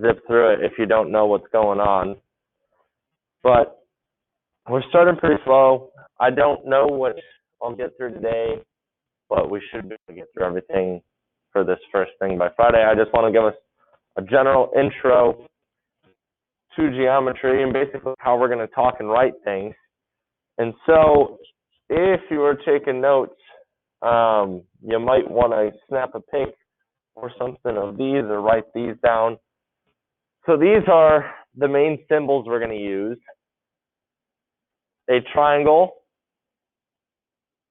zip through it if you don't know what's going on. But we're starting pretty slow. I don't know what I'll get through today, but we should be able to get through everything for this first thing by Friday. I just want to give us a general intro to geometry and basically how we're going to talk and write things. And so if you were taking notes, you might want to snap a pic or something of these or write these down. So these are the main symbols we're going to use. A triangle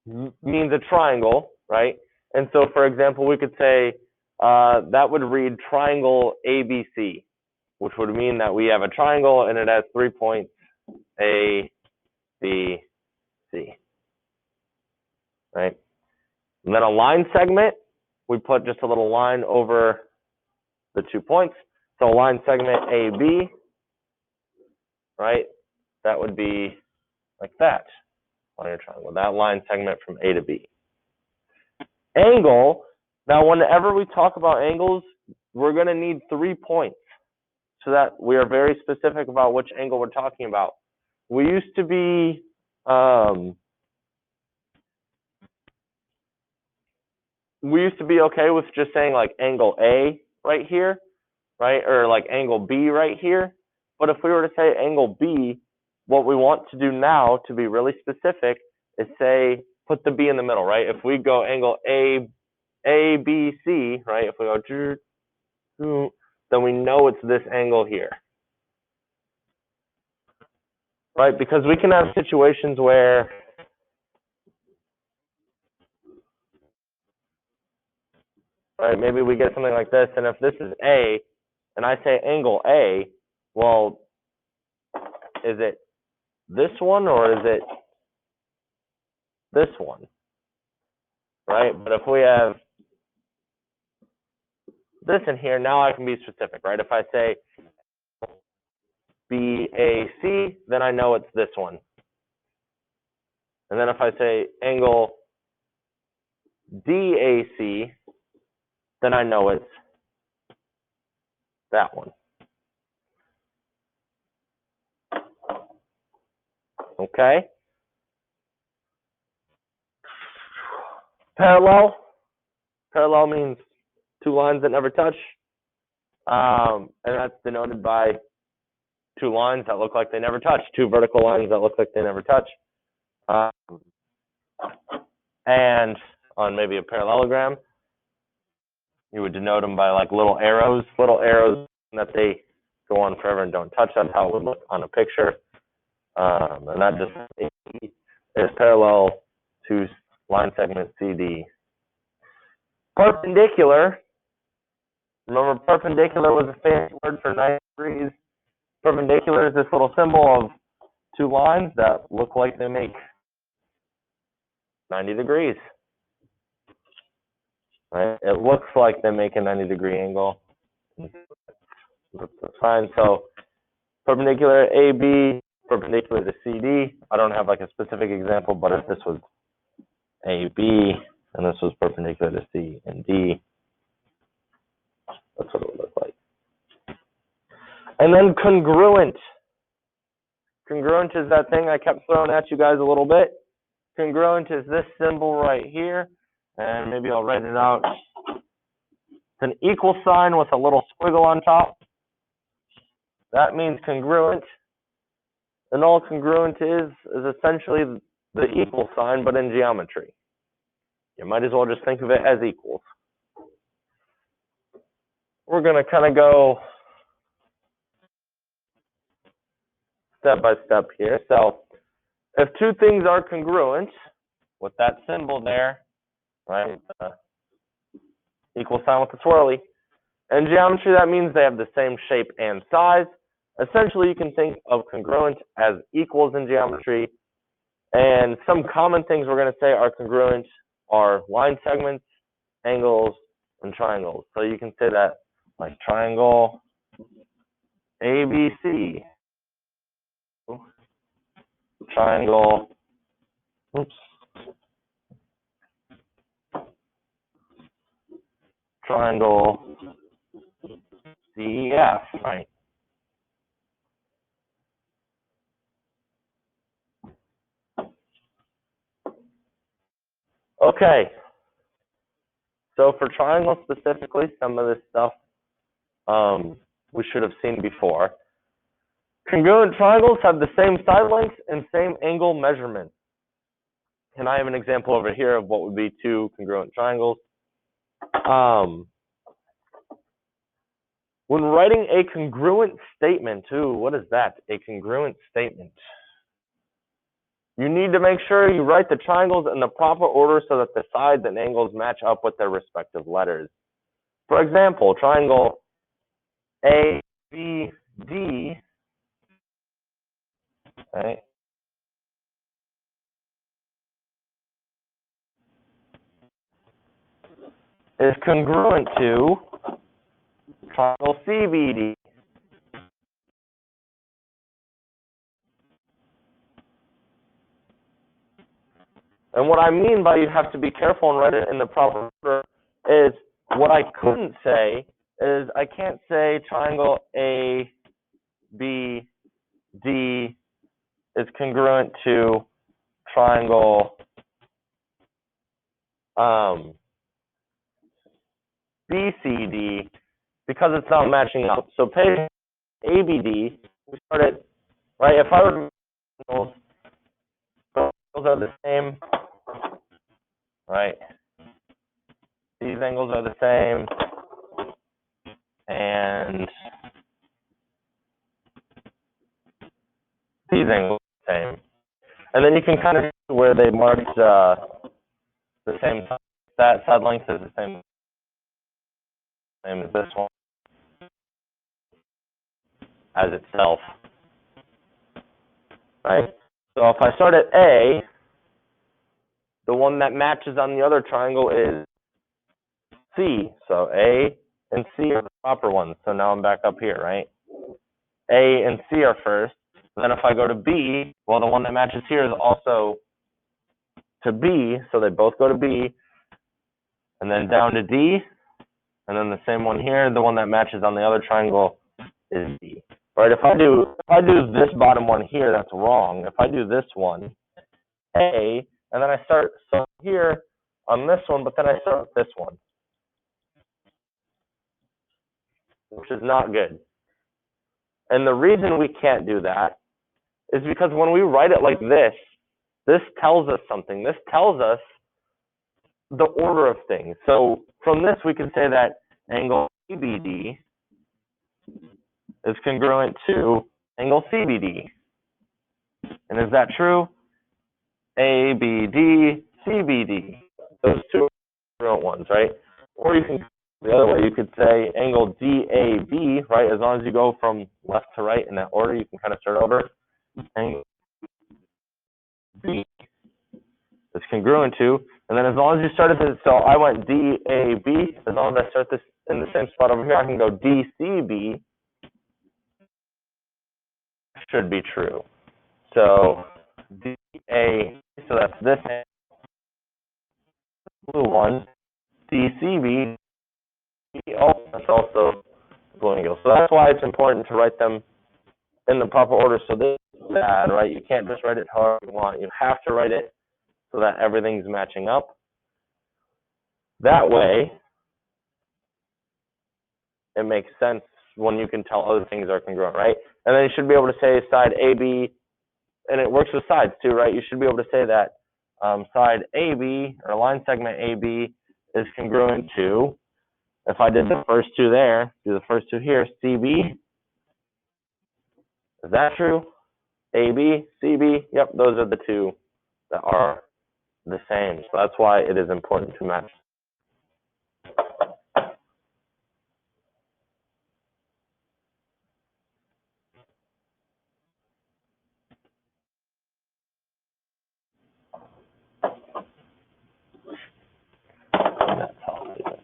means a triangle, right? And so, for example, we could say that would read triangle ABC, which would mean that we have a triangle and it has 3 points, A, B, C, right? And then a line segment, we put just a little line over the 2 points. So a line segment AB, right? That would be like that on your triangle, that line segment from A to B. Angle, now whenever we talk about angles, we're going to need 3 points so that we are very specific about which angle we're talking about. We used to be okay with just saying like angle A right here, right? Or like angle B right here. But if we were to say angle B, what we want to do now to be really specific is say, put the B in the middle, right? If we go angle A, B, C, right? If we go, then we know it's this angle here, right? Because we can have situations where right, maybe we get something like this, and if this is A, and I say angle A, well, is it this one or is it this one, right? But if we have this in here, now I can be specific, right? If I say BAC, then I know it's this one. And then if I say angle DAC, then I know it's that one. Okay? Parallel. Parallel means two lines that never touch. And that's denoted by two lines that look like they never touch, two vertical lines that look like they never touch. And on maybe a parallelogram, you would denote them by like little arrows that they go on forever and don't touch. That's how it would look on a picture. And that just is parallel to line segment CD. Perpendicular. Remember, perpendicular was a fancy word for 90 degrees. Perpendicular is this little symbol of two lines that look like they make 90 degrees. Right? It looks like they make a 90-degree angle. That's fine. So perpendicular AB, perpendicular to CD. I don't have like a specific example, but if this was AB and this was perpendicular to C and D, that's what it would look like. And then congruent. Congruent is that thing I kept throwing at you guys a little bit. Congruent is this symbol right here. And maybe I'll write it out. It's an equal sign with a little squiggle on top. That means congruent. And all congruent is essentially the equal sign, but in geometry. You might as well just think of it as equals. We're going to kind of go step by step here. So if two things are congruent with that symbol there, right, equal sign with the swirly, in geometry that means they have the same shape and size. Essentially, you can think of congruent as equals in geometry. And some common things we're going to say are congruent are line segments, angles, and triangles. So you can say that like triangle ABC, triangle, triangle CEF, right? Okay. So for triangles specifically, some of this stuff we should have seen before. Congruent triangles have the same side lengths and same angle measurement. And I have an example over here of what would be two congruent triangles. When writing a congruent statement, what is that? A congruent statement. You need to make sure you write the triangles in the proper order so that the sides and angles match up with their respective letters. For example, triangle ABD, right, is congruent to triangle CBD. And what I mean by you have to be careful and write it in the proper order is what I couldn't say is I can't say triangle ABD is congruent to triangle BCD because it's not matching up. So page ABD, we started, right? If I were to angles are the same, right? These angles are the same, and these angles are the same. And then you can kind of see where they marked the same, that side length is the same as this one as itself, right? So if I start at A, the one that matches on the other triangle is C. So A and C are the proper ones. So now I'm back up here, right? A and C are first. Then if I go to B, well, the one that matches here is also to B, so they both go to B. And then down to D, and then the same one here, the one that matches on the other triangle is D. Right? If I do this bottom one here, that's wrong. If I do this one, A, and then I start here on this one, but then I start with this one, which is not good. And the reason we can't do that is because when we write it like this tells us something. This tells us the order of things. So from this, we can say that angle ABD is congruent to angle CBD. And is that true? ABD, CBD. Those two are congruent ones, right? Or you can, the other way, you could say angle DAB, right? As long as you go from left to right in that order, you can kind of start over. Angle B is congruent to, and then as long as you started this, so I went DAB, as long as I start this in the same spot over here, I can go DCB, should be true. So DA, so that's this blue one, DCB, oh, that's also blue angle. So that's why it's important to write them in the proper order. So this is bad, right? You can't just write it however you want. You have to write it so that everything's matching up. That way, it makes sense when you can tell other things are congruent, right? And then you should be able to say side AB, and it works with sides too, right? You should be able to say that side AB, or line segment AB, is congruent to, if I did the first two there, do the first two here, CB. Is that true? AB, CB, yep, those are the two that are the same. So that's why it is important to match. That's how I do it.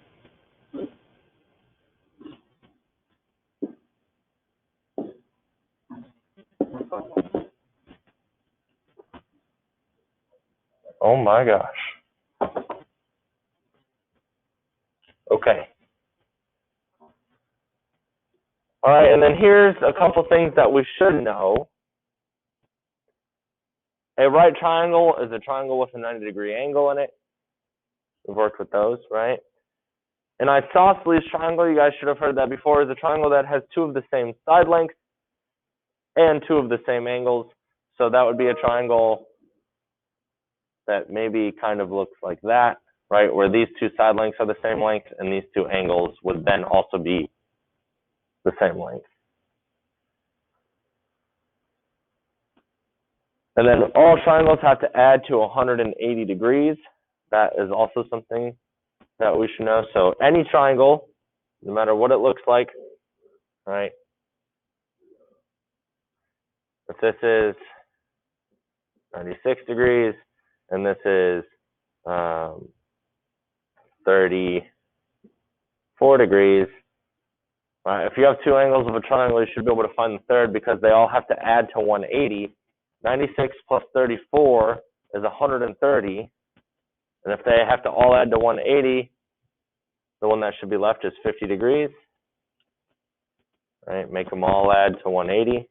Oh my gosh. Okay. All right, and then here's a couple things that we should know. A right triangle is a triangle with a 90-degree angle in it. We've worked with those, right? An isosceles triangle, you guys should have heard that before, is a triangle that has two of the same side lengths and two of the same angles. So that would be a triangle that maybe kind of looks like that, right? Where these two side lengths are the same length and these two angles would then also be the same length. And then all triangles have to add to 180 degrees. That is also something that we should know. So any triangle, no matter what it looks like, right? If this is 96 degrees and this is 34 degrees, right? If you have two angles of a triangle, you should be able to find the third because they all have to add to 180. 96 plus 34 is 130. And if they have to all add to 180, the one that should be left is 50 degrees. Right? Make them all add to 180.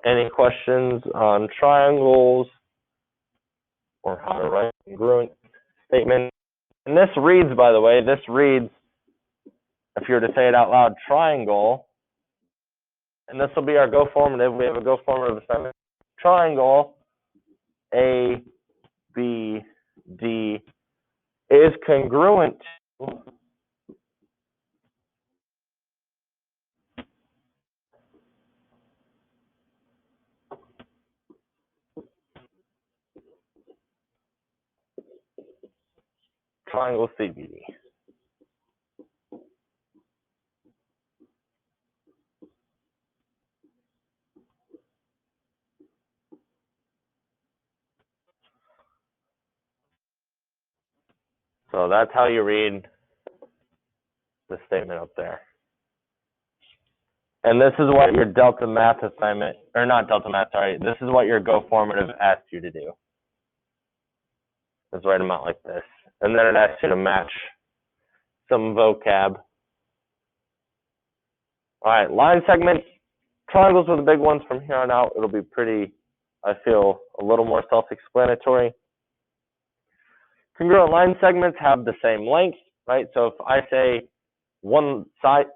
Any questions on triangles or how to write a congruent statement? And this reads, by the way, if you were to say it out loud, triangle, and this will be our go formative. We have a go formative assignment. Triangle A, B, D is congruent to triangle CBD. So that's how you read the statement up there. And this is what your Delta Math assignment, or not Delta Math, sorry, this is what your go formative asked you to do. Let's write them out like this. And then it asks you to match some vocab. All right, line segments. Triangles are the big ones. From here on out, it'll be pretty, I feel, a little more self-explanatory. Congruent line segments have the same length, right? So if I say one side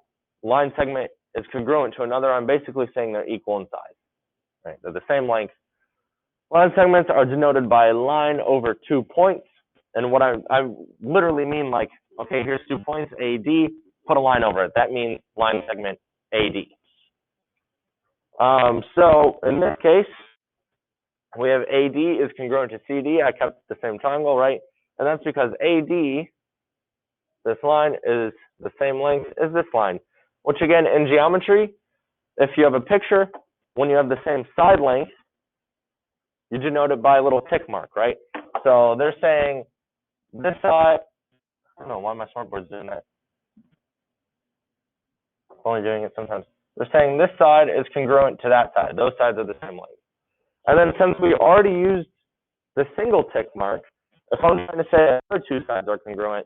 line segment is congruent to another, I'm basically saying they're equal in size, right? They're the same length. Line segments are denoted by a line over 2 points. And what I literally mean, like, okay, here's 2 points, AD, put a line over it. That means line segment AD. So in this case, we have AD is congruent to CD. I kept the same triangle, right? And that's because AD, this line, is the same length as this line. Which again, in geometry, if you have a picture, when you have the same side length, you denote it by a little tick mark, right? So they're saying this side, I don't know why my smartboard's doing that. Only doing it sometimes. They're saying this side is congruent to that side. Those sides are the same length. And then since we already used the single tick mark, if I'm trying to say the other two sides are congruent,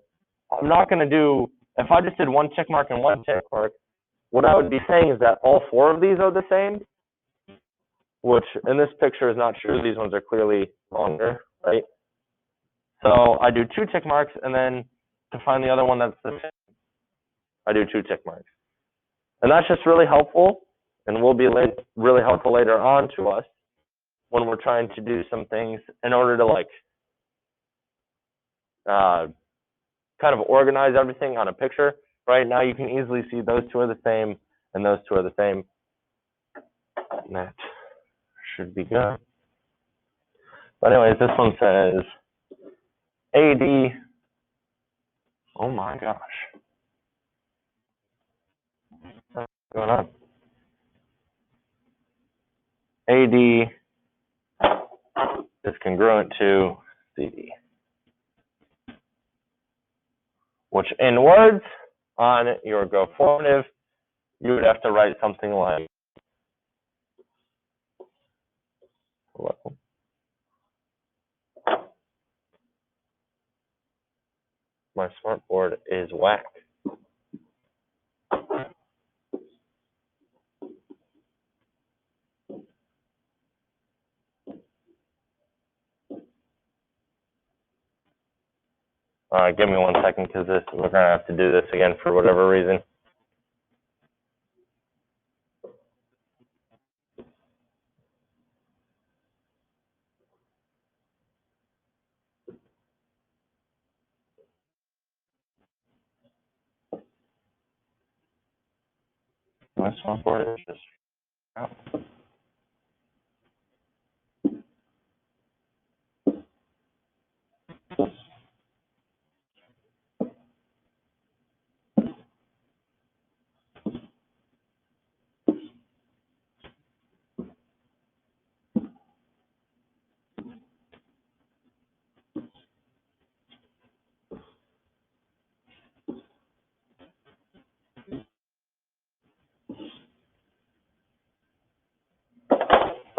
I'm not going to do, if I just did one tick mark and one tick mark, what I would be saying is that all four of these are the same, which in this picture is not true. These ones are clearly longer, right? So I do two tick marks, and then to find the other one that's the same, I do two tick marks. And that's just really helpful, and will be really helpful later on to us when we're trying to do some things in order to like kind of organize everything on a picture. Right now you can easily see those two are the same and those two are the same. And that should be good. But anyways, this one says AD, oh my gosh, what's going on? AD is congruent to CD. Which in words on your go formative, you would have to write something like, hello. My smartboard is whack. Give me 1 second because we're gonna have to do this again for whatever reason. My smartboard is just out.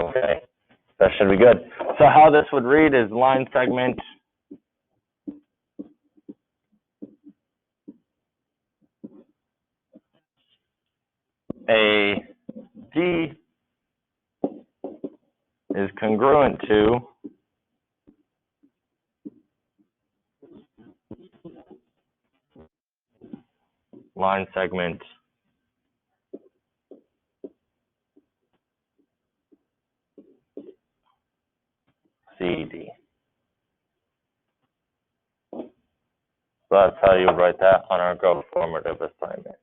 Okay, that should be good. So how this would read is line segment AD is congruent to line segment CD. So that's how you would write that on our go formative assignment.